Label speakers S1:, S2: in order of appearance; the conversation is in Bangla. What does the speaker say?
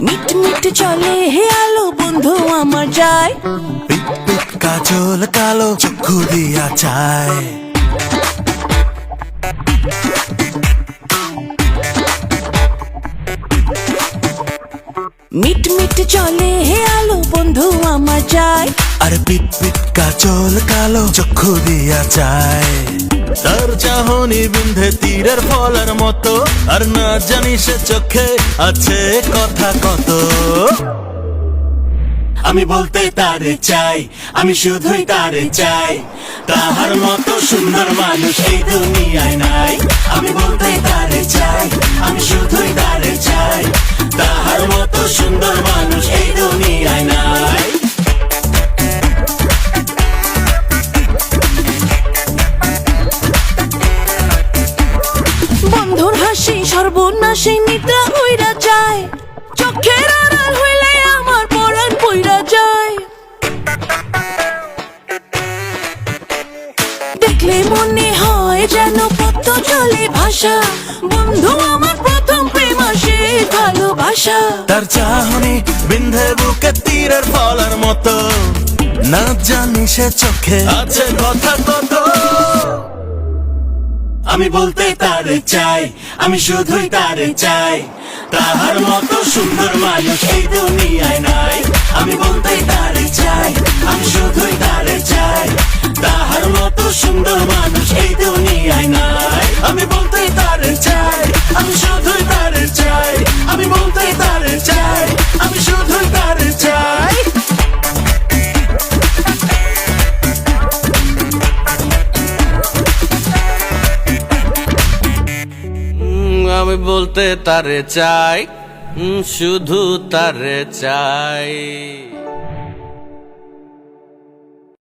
S1: মিট মিট চলে হে আলো বন্ধু আমার যায়,
S2: পিট পিট কাজল কালো চক্ষু দিয়া চায়।
S1: মিট মিট চলে হে আলো বন্ধু আমার যায়,
S2: আর পিট পিট কাজল কালো চক্ষু দিয়া চায়। তার চাহনি বিন্ধে তীরের ফলার মতো, আর না জানি সে চোখে আছে কথা কত। আমি বলতে তারে চাই, আমি শুধুই তারে চাই, তাহার মতো সুন্দর মানুষ এই দুনিয়ায় নাই। আমি বলতে তারে চাই, আমি শুধুই তারে চাই, তাহার মতো সুন্দর মানুষ এই দুনিয়ায় নাই।
S1: বন্ধুর হাসি সর্বনাশী নিদ্রা হইরা যায়, চোখের আড়াল হইলে আমার পরাণ পইরা যায়। দেখলে মনে হয় যেন পদ্ম চলে ভাষা, বন্ধু আমার প্রথম প্রেম আসে ভালোবাসা।
S2: তার চাহনি বিন্ধে বুকে তীরের ফলার মতো, না জানি সে চোখে আছে কথা কত। আমি বলতে তারে চাই, আমি শুধুই তারে চাই, তাহার মতো সুন্দর মানুষ এই দুনিয়ায় নাই। আমি বলতে তারে চাই, আমি শুধুই তারে চাই, তাহার মতো সুন্দর মানুষ এই দুনিয়ায় নাই। আমি বলতে তারে চাই, আমি শুধুই তারে চাই, আমি বলতে তারে চাই, আমি শুধুই তারে চাই।
S3: আমি বলতে তারে চাই, শুধু তারে চাই।